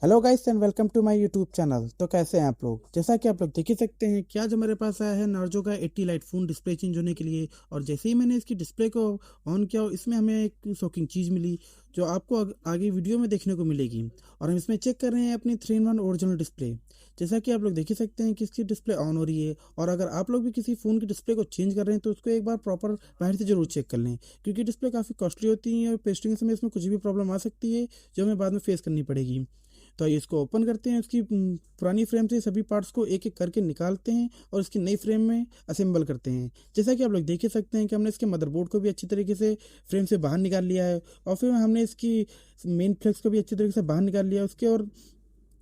Hello guys and welcome to my YouTube channel. तो कैसे हैं आप लोग? जैसा कि आप लोग देख ही सकते हैं कि आज हमारे पास आया है नार्जो का 80 लाइट फोन डिस्प्ले चेंज होने के लिए। और जैसे ही मैंने इसकी डिस्प्ले को ऑन किया, इसमें हमें एक शॉकिंग चीज़ मिली जो आपको आगे वीडियो में देखने को मिलेगी। और हम इसमें चेक कर रहे हैं अपनी 3-in-1 ओरिजिनल डिस्प्ले। जैसा कि आप लोग देख ही सकते हैं कि इसकी डिस्प्ले ऑन हो रही है। और अगर आप लोग भी किसी फ़ोन की डिस्प्ले को चेंज कर रहे हैं तो उसको एक बार प्रॉपर बाहर से जरूर चेक कर लें, क्योंकि डिस्प्ले काफ़ी कॉस्टली होती है और पेस्टिंग समय इसमें कुछ भी प्रॉब्लम आ सकती है जो हमें बाद में फेस करनी पड़ेगी। तो आइए इसको ओपन करते हैं। इसकी पुरानी फ्रेम से सभी पार्ट्स को एक एक करके निकालते हैं और इसकी नई फ्रेम में असेंबल करते हैं। जैसा कि आप लोग देख ही सकते हैं कि हमने इसके मदरबोर्ड को भी अच्छी तरीके से फ्रेम से बाहर निकाल लिया है। और फिर हमने इसकी मेन फ्लेक्स को भी अच्छी तरीके से बाहर निकाल लिया है उसके। और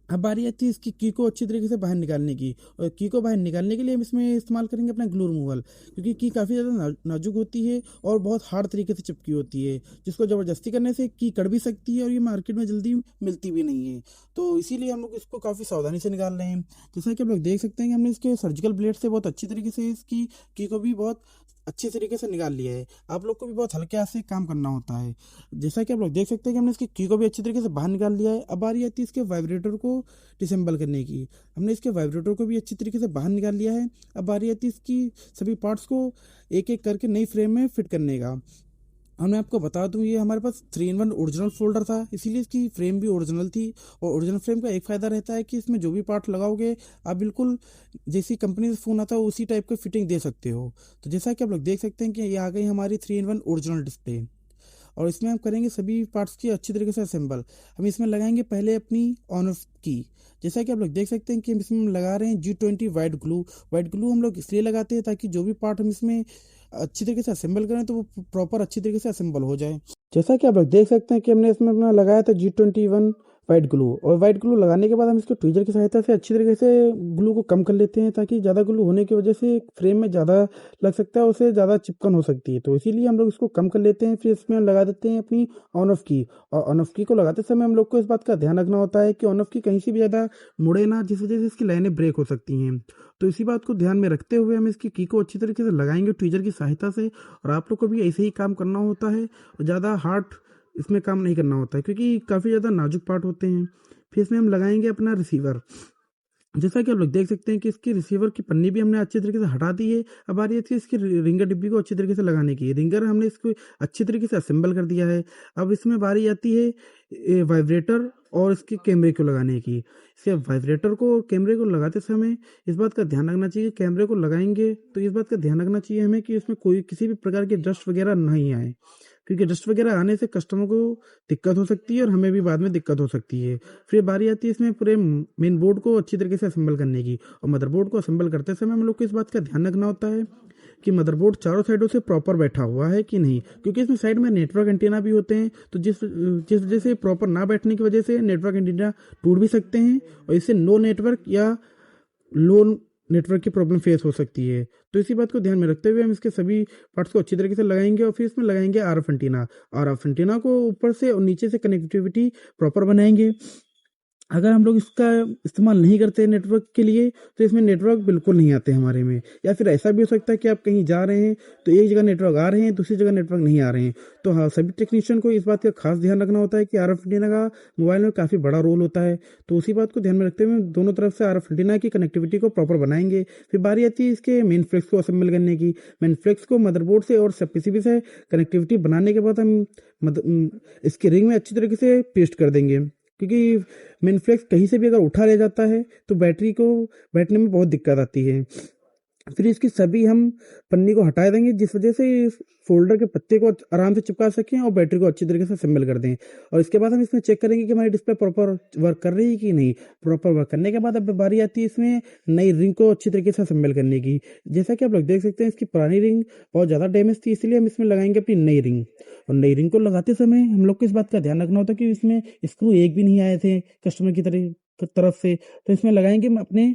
अब बारी आती है इसकी की को अच्छी तरीके से बाहर निकालने की। और की को बाहर निकालने के लिए हम इसमें इस्तेमाल करेंगे अपना ग्लू रिमूवल, क्योंकि की काफ़ी ज़्यादा नाजुक होती है और बहुत हार्ड तरीके से चिपकी होती है, जिसको ज़बरदस्ती करने से की कट भी सकती है और ये मार्केट में जल्दी मिलती भी नहीं है। तो इसीलिए हम लोग इसको काफ़ी सावधानी से निकाल रहे हैं। जैसा कि आप लोग देख सकते हैं कि हमने इसके सर्जिकल ब्लेड से बहुत अच्छी तरीके से इसकी की को भी बहुत अच्छे तरीके से निकाल लिया है। आप लोग को भी बहुत हल्के हाथ से काम करना होता है। जैसा कि आप लोग देख सकते हैं कि हमने इसकी की को भी अच्छी तरीके से बाहर निकाल लिया है। अब बारी आती है इसके वाइब्रेटर को डिसेंबल करने की। हमने इसके वाइब्रेटर को भी अच्छी तरीके से बाहर निकाल लिया है। अब बारी आती है इसकी सभी पार्ट्स को एक एक करके नई फ्रेम में फिट करने का। और मैं आपको बता दूं, ये हमारे पास 3-in-1 ओरिजिनल फोल्डर था, इसीलिए इसकी फ्रेम भी ओरिजिनल थी। और ओरिजिनल फ्रेम का एक फ़ायदा रहता है कि इसमें जो भी पार्ट लगाओगे आप बिल्कुल जैसी कंपनी से फ़ोन आता है उसी टाइप का फिटिंग दे सकते हो। तो जैसा कि आप लोग देख सकते हैं कि ये आ गई हमारी 3-in-1 ओरिजिनल डिस्प्ले। और इसमें हम करेंगे सभी पार्ट्स की अच्छी तरीके से असेंबल। हम इसमें लगाएंगे पहले अपनी ऑन ऑफ की। जैसा कि आप लोग देख सकते हैं कि हम इसमें लगा रहे हैं G20 white glue. White glue हम लोग इसलिए लगाते हैं ताकि जो भी पार्ट हम इसमें अच्छी तरीके से असेंबल करें तो वो प्रॉपर अच्छी तरीके से असेंबल हो जाए। जैसा कि आप लोग देख सकते हैं कि हमने इसमें अपना लगाया था G21 वाइट ग्लू। और वाइट ग्लू लगाने के बाद हम इसको ट्वीजर की सहायता से अच्छी तरीके से ग्लू को कम कर लेते हैं, ताकि ज़्यादा ग्लू होने की वजह से फ्रेम में ज़्यादा लग सकता है, उसे ज़्यादा चिपकन हो सकती है। तो इसीलिए हम लोग इसको कम कर लेते हैं। फिर इसमें हम लगा देते हैं अपनी ऑन ऑफ की। और ऑन ऑफ की को लगाते समय हम लोग को इस बात का ध्यान रखना होता है कि ऑन ऑफ की कहीं से भी ज़्यादा मुड़े ना, जिस वजह से इसकी लाइनें ब्रेक हो सकती हैं। तो इसी बात को ध्यान में रखते हुए हम इसकी की को अच्छी तरीके से लगाएंगे ट्वीजर की सहायता से। और आप लोग को भी ऐसे ही काम करना होता है और ज़्यादा हार्ड इसमें काम नहीं करना होता है, क्योंकि काफ़ी ज़्यादा नाजुक पार्ट होते हैं। फिर इसमें हम लगाएंगे अपना रिसीवर। जैसा कि आप लोग देख सकते हैं कि इसकी रिसीवर की पन्नी भी हमने अच्छी तरीके से हटा दी है। अब आ रही है इसकी रिंगर डिब्बी को अच्छी तरीके से लगाने की। रिंगर हमने इसको अच्छी तरीके से असेंबल कर दिया है। अब इसमें बारी आती है वाइब्रेटर और इसके कैमरे को लगाने की। इसके वाइब्रेटर को और कैमरे को लगाते समय इस बात का ध्यान रखना चाहिए, कैमरे को लगाएंगे तो इस बात का ध्यान रखना चाहिए हमें कि इसमें कोई किसी भी प्रकार की डस्ट वगैरह नहीं आए, क्योंकि डस्ट वगैरह आने से कस्टमर को दिक्कत हो सकती है और हमें भी बाद में दिक्कत हो सकती है। फिर बारी आती है इसमें पूरे मेन बोर्ड को अच्छी तरीके से असेंबल करने की। और मदरबोर्ड को असेंबल करते समय हम लोग को इस बात का ध्यान रखना होता है कि मदरबोर्ड चारों साइडों से प्रॉपर बैठा हुआ है कि नहीं, क्योंकि इसमें साइड में नेटवर्क एंटीना भी होते हैं। तो जिस जिस वजह से प्रॉपर ना बैठने की वजह से नेटवर्क एंटीना टूट भी सकते हैं और इससे नो नेटवर्क या लो नेटवर्क की प्रॉब्लम फेस हो सकती है। तो इसी बात को ध्यान में रखते हुए हम इसके सभी पार्ट्स को अच्छी तरीके से लगाएंगे। और फिर इसमें लगाएंगे आरएफ एंटीना। आरएफ एंटीना को ऊपर से और नीचे से कनेक्टिविटी प्रॉपर बनाएंगे। अगर हम लोग इसका इस्तेमाल नहीं करते नेटवर्क के लिए तो इसमें नेटवर्क बिल्कुल नहीं आते हमारे में। या फिर ऐसा भी हो सकता है कि आप कहीं जा रहे हैं तो एक जगह नेटवर्क आ रहे हैं, दूसरी जगह नेटवर्क नहीं आ रहे हैं। तो हाँ, सभी टेक्नीशियन को इस बात का खास ध्यान रखना होता है कि आरएफ एंटीना का मोबाइल में काफ़ी बड़ा रोल होता है। तो उसी बात को ध्यान में रखते हुए दोनों तरफ से आरएफ एंटीना की कनेक्टिविटी को प्रॉपर बनाएंगे। फिर बारी आती है इसके मेन फ्लेक्स को असेंबल करने की। मेन फ्लेक्स को मदरबोर्ड से और पीसीबी से कनेक्टिविटी बनाने के बाद हम इसके रिंग में अच्छी तरीके से पेस्ट कर देंगे, क्योंकि मेन फ्लेक्स कहीं से भी अगर उठा ले जाता है तो बैटरी को बैठने में बहुत दिक्कत आती है। फिर इसकी सभी हम पन्नी को हटा देंगे, जिस वजह से इस फोल्डर के पत्ते को आराम से चिपका सकें और बैटरी को अच्छी तरीके से असेंबल कर दें। और इसके बाद हम इसमें चेक करेंगे कि हमारी डिस्प्ले प्रॉपर वर्क कर रही है कि नहीं। प्रॉपर वर्क करने के बाद अब बारी आती है इसमें नई रिंग को अच्छी तरीके से असेंबल करने की। जैसा कि आप लोग देख सकते हैं इसकी पुरानी रिंग बहुत ज़्यादा डैमेज थी, इसलिए हम इसमें लगाएंगे अपनी नई रिंग। और नई रिंग को लगाते समय हम लोग को इस बात का ध्यान रखना होता है कि इसमें स्क्रू एक भी नहीं आए थे कस्टमर की तरफ से। तो इसमें लगाएंगे हम अपने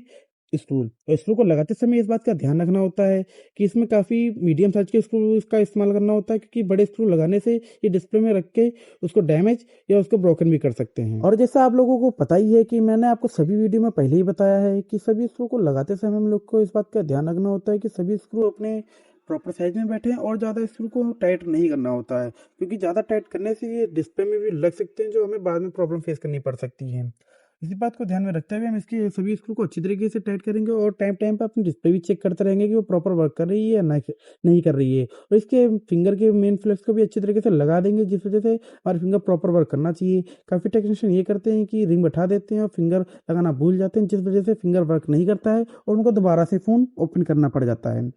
स्क्रू। और स्क्रू को लगाते समय इस बात का ध्यान रखना होता है कि इसमें काफ़ी मीडियम साइज के स्क्रू इसका इस्तेमाल करना होता है, क्योंकि बड़े स्क्रू लगाने से ये डिस्प्ले में रख के उसको डैमेज या उसको ब्रोकन भी कर सकते हैं। और जैसा आप लोगों को पता ही है कि मैंने आपको सभी वीडियो में पहले ही बताया है कि सभी स्क्रू को लगाते समय हम लोग को इस बात का ध्यान रखना होता है कि सभी स्क्रू अपने प्रॉपर साइज में बैठे हैं और ज़्यादा स्क्रू को टाइट नहीं करना होता है, क्योंकि ज़्यादा टाइट करने से ये डिस्प्ले में भी लग सकते हैं जो हमें बाद में प्रॉब्लम फेस करनी पड़ सकती है। इसी बात को ध्यान में रखते हुए हम इसकी सभी स्क्रू को अच्छी तरीके से टाइट करेंगे और टाइम टाइम पे अपनी डिस्प्ले भी चेक करते रहेंगे कि वो प्रॉपर वर्क कर रही है या नहीं कर रही है। और इसके फिंगर के मेन फ्लेक्स को भी अच्छी तरीके से लगा देंगे, जिस वजह से हमारे फिंगर प्रॉपर वर्क करना चाहिए। काफ़ी टेक्नीशियन ये करते हैं कि रिंग बैठा देते हैं और फिंगर लगाना भूल जाते हैं, जिस वजह से फिंगर वर्क नहीं करता है और उनको दोबारा से फ़ोन ओपन करना पड़ जाता है।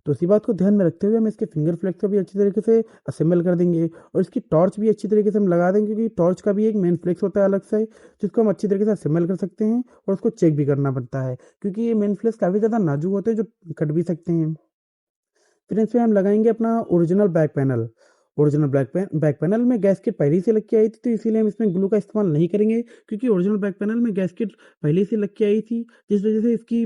तो इसी बात को ध्यान में रखते हुए हम इसके फिंगर फ्लेक्स को भी अच्छी तरीके से असेंबल कर देंगे और इसकी टॉर्च भी अच्छी तरीके से हम लगा देंगे, क्योंकि टॉर्च का भी एक मेन फ्लेक्स होता है अलग से, जिसको हम अच्छी तरीके से असेंबल कर सकते हैं और उसको चेक भी करना पड़ता है, क्योंकि ये मेन फ्लेक्स काफ़ी ज़्यादा नाजुक होते हैं जो कट भी सकते हैं। फिर इसमें हम लगाएंगे अपना original back panel. Original back panel में गैस्केट पहले से लग के आई थी, तो इसीलिए हम इसमें ग्लू का इस्तेमाल नहीं करेंगे, क्योंकि ओरिजिनल बैक पैनल में गैस्केट पहले से लग के आई थी, जिस वजह से इसकी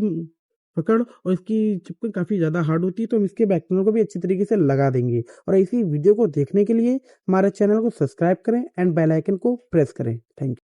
पकड़ और इसकी चिपकन काफ़ी ज़्यादा हार्ड होती है। तो हम इसके बैक पैनल को भी अच्छी तरीके से लगा देंगे। और ऐसी वीडियो को देखने के लिए हमारे चैनल को सब्सक्राइब करें एंड बेल आइकन को प्रेस करें। Thank you.